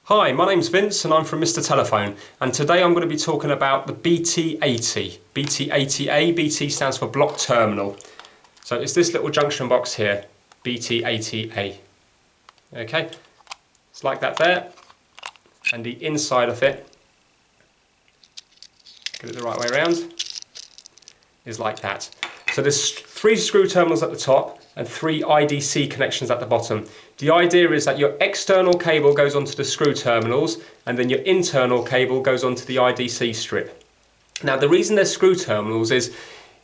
Hi, my name's Vince and I'm from Mr. Telephone, and today I'm going to be talking about the BT80. BT80A, BT stands for block terminal. So it's this little junction box here, BT80A. Okay, it's like that there, and the inside of it, get it the right way around, is like that. So there's 3 screw terminals at the top and 3 IDC connections at the bottom. The idea is that your external cable goes onto the screw terminals and then your internal cable goes onto the IDC strip. Now the reason they're screw terminals is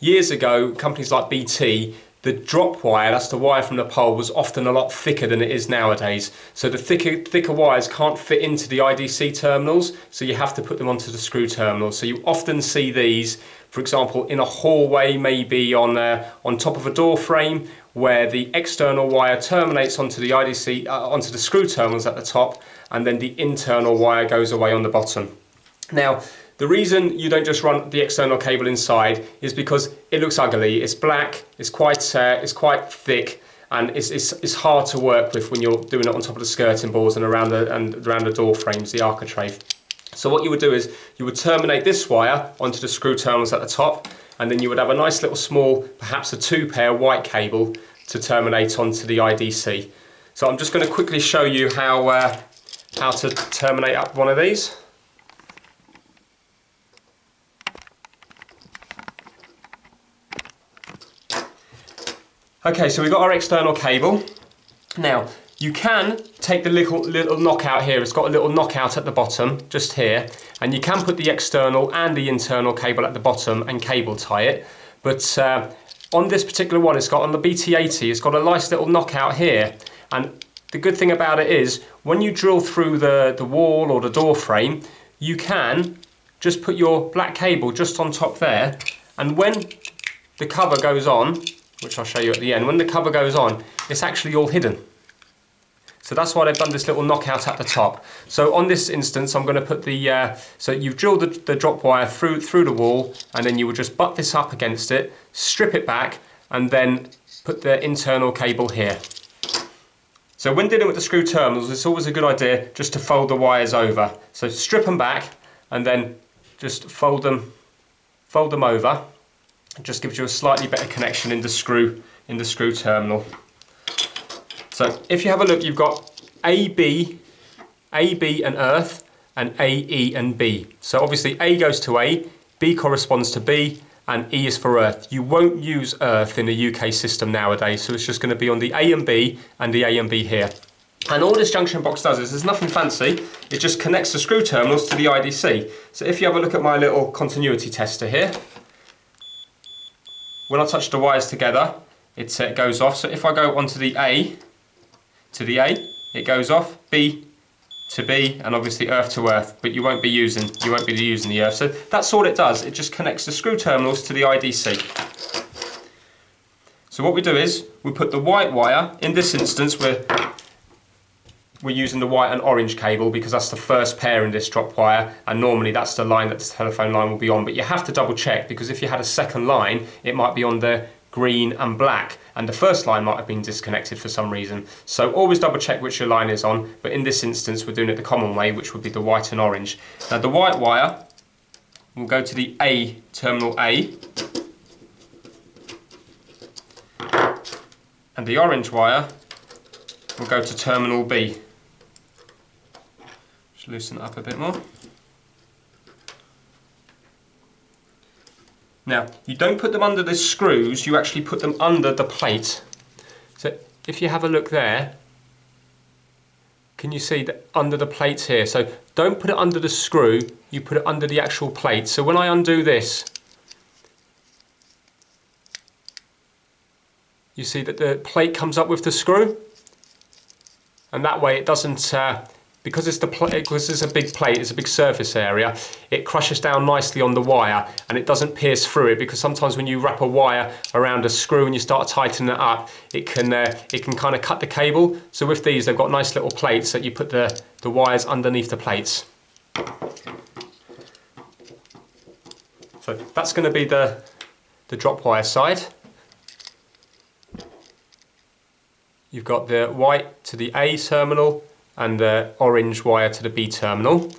years ago companies like BT, the drop wire, that's the wire from the pole, was often a lot thicker than it is nowadays. So the thicker wires can't fit into the IDC terminals, so you have to put them onto the screw terminals. So you often see these, for example, in a hallway, maybe on top of a door frame, where the external wire terminates onto the IDC, onto the screw terminals at the top, and then the internal wire goes away on the bottom. Now, the reason you don't just run the external cable inside is because it looks ugly. It's black, it's quite thick, and it's hard to work with when you're doing it on top of the skirting boards and around the door frames, the architrave. So what you would do is you would terminate this wire onto the screw terminals at the top, and then you would have a nice little small, perhaps a 2-pair white cable to terminate onto the IDC. So I'm just going to quickly show you how to terminate up one of these. Okay, so we've got our external cable. Now, you can take the little knockout here. It's got a little knockout at the bottom, just here, and you can put the external and the internal cable at the bottom and cable tie it. But on this particular one, it's got on the BT80, it's got a nice little knockout here. And the good thing about it is, when you drill through the wall or the door frame, you can just put your black cable just on top there, and when the cover goes on, which I'll show you at the end, when the cover goes on, it's actually all hidden. So that's why they've done this little knockout at the top. So on this instance, I'm going to put so you've drilled the drop wire through the wall, and then you would just butt this up against it, strip it back, and then put the internal cable here. So when dealing with the screw terminals, it's always a good idea just to fold the wires over. So strip them back, and then just fold them over. It just gives you a slightly better connection in the screw terminal. So if you have a look, you've got AB and earth, and AE and B. So obviously A goes to A, B corresponds to B, and E is for earth. You won't use earth in the UK system nowadays, so it's just going to be on the A and B and the A and B here. And all this junction box does is, there's nothing fancy, it just connects the screw terminals to the IDC. So if you have a look at my little continuity tester here, when I touch the wires together, it goes off. So if I go onto the A, to the A, it goes off, B to B, and obviously earth to earth, but you won't be using the earth. So that's all it does. It just connects the screw terminals to the IDC. So what we do is we put the white wire. In this instance, we're using the white and orange cable because that's the first pair in this drop wire, and normally that's the line that the telephone line will be on. But you have to double check, because if you had a second line, it might be on the green and black, and the first line might have been disconnected for some reason. So always double check which your line is on, but in this instance we're doing it the common way, which would be the white and orange. Now the white wire will go to the A, terminal A, and the orange wire will go to terminal B. Just loosen it up a bit more. Now, you don't put them under the screws, you actually put them under the plate. So if you have a look there, can you see that under the plates here? So don't put it under the screw, you put it under the actual plate. So when I undo this, you see that the plate comes up with the screw, and that way it doesn't, because it's a big plate, it's a big surface area, it crushes down nicely on the wire and it doesn't pierce through it, because sometimes when you wrap a wire around a screw and you start tightening it up, it can kind of cut the cable. So with these, they've got nice little plates that you put the wires underneath the plates. So that's going to be the drop wire side. You've got the white to the A terminal and the orange wire to the B terminal.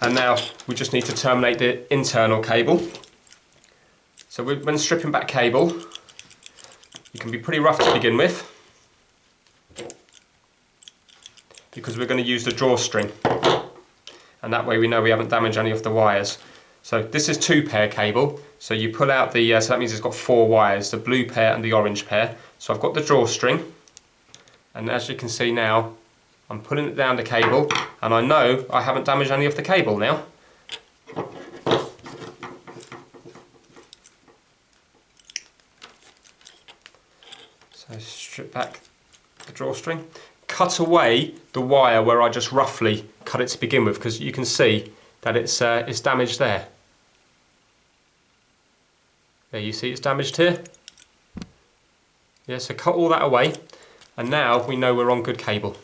And now we just need to terminate the internal cable. So when stripping back cable, it can be pretty rough to begin with, because we're going to use the drawstring, and that way we know we haven't damaged any of the wires. So this is 2-pair cable, so you pull out the, so that means it's got 4 wires, the blue pair and the orange pair. So I've got the drawstring, and as you can see now, I'm pulling it down the cable, and I know I haven't damaged any of the cable now. So strip back the drawstring, cut away the wire where I just roughly cut it to begin with, because you can see that it's damaged there. There, you see it's damaged here. Yeah, so cut all that away, and now we know we're on good cable.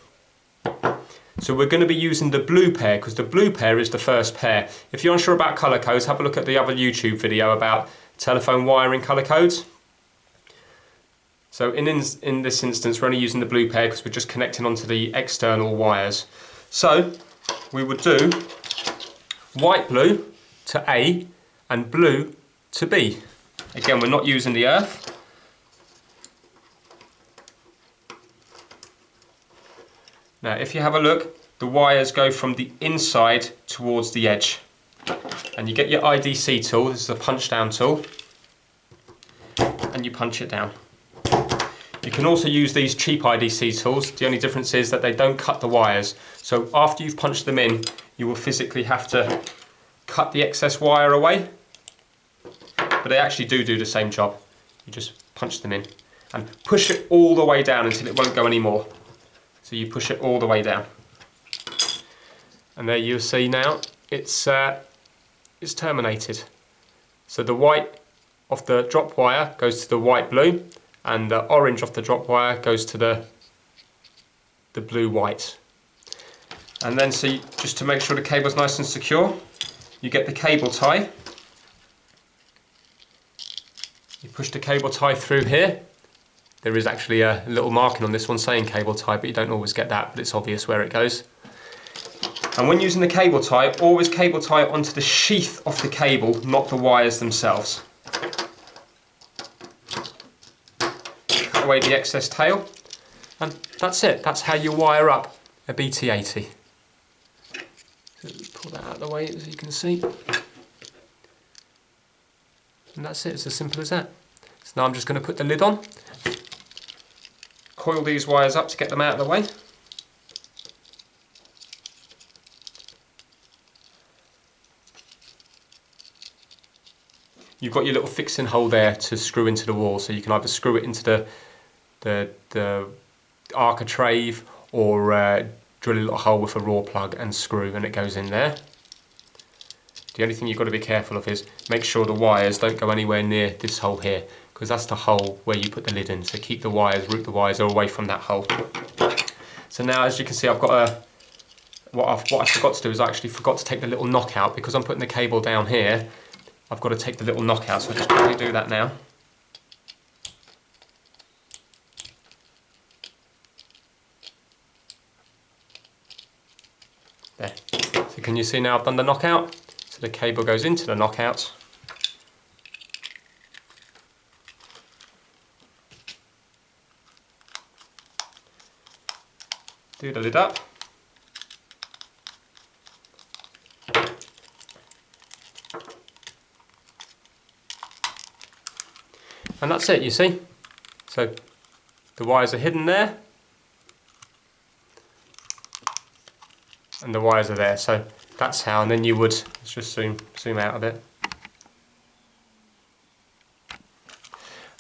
So we're going to be using the blue pair, because the blue pair is the first pair. If you're unsure about colour codes, have a look at the other YouTube video about telephone wiring colour codes. So in this instance, we're only using the blue pair because we're just connecting onto the external wires. So we would do white blue to A and blue to B. Again, we're not using the earth. Now, if you have a look, the wires go from the inside towards the edge. And you get your IDC tool, this is a punch down tool, and you punch it down. You can also use these cheap IDC tools. The only difference is that they don't cut the wires. So after you've punched them in, you will physically have to cut the excess wire away. But they actually do the same job. You just punch them in and push it all the way down until it won't go anymore. So you push it all the way down. And there you'll see now it's terminated. So the white of the drop wire goes to the white blue, and the orange of the drop wire goes to the blue white. And then just to make sure the cable's nice and secure, you get the cable tie. You push the cable tie through here. There is actually a little marking on this one saying cable tie, but you don't always get that, but it's obvious where it goes. And when using the cable tie, always cable tie it onto the sheath of the cable, not the wires themselves. Cut away the excess tail, and that's it. That's how you wire up a BT80. So pull that out of the way so you can see. And that's it, it's as simple as that. So now I'm just going to put the lid on, coil these wires up to get them out of the way. You've got your little fixing hole there to screw into the wall, so you can either screw it into the architrave or drill a little hole with a raw plug and screw, and it goes in there. The only thing you've got to be careful of is make sure the wires don't go anywhere near this hole here, because that's the hole where you put the lid in. So keep the wires, route the wires away from that hole. So now, as you can see, I've got what I forgot to do is I actually forgot to take the little knockout, because I'm putting the cable down here. I've got to take the little knockout, so I'll just quickly do that now. There. So can you see now I've done the knockout? So the cable goes into the knockout. Do the lid up. And that's it, you see. So the wires are hidden there, and the wires are there. So that's how, and then you would, let's just zoom out a bit.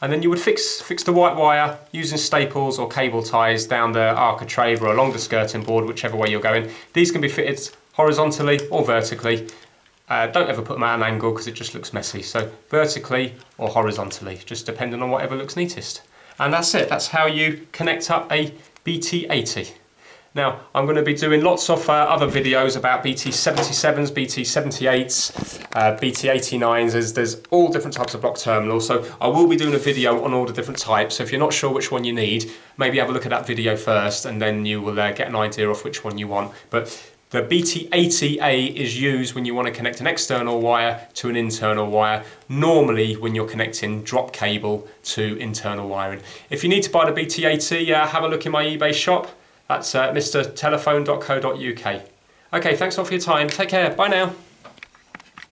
And then you would fix the white wire using staples or cable ties down the architrave or along the skirting board, whichever way you're going. These can be fitted horizontally or vertically. Don't ever put them at an angle because it just looks messy. So vertically or horizontally, just depending on whatever looks neatest. And that's it. That's how you connect up a BT80. Now, I'm going to be doing lots of other videos about BT77s, BT78s, BT89s. There's all different types of block terminals, so I will be doing a video on all the different types. So if you're not sure which one you need, maybe have a look at that video first, and then you will get an idea of which one you want. But the BT80A is used when you want to connect an external wire to an internal wire, normally when you're connecting drop cable to internal wiring. If you need to buy the BT80, have a look in my eBay shop. That's mrtelephone.co.uk. Okay, thanks a lot for your time. Take care. Bye now.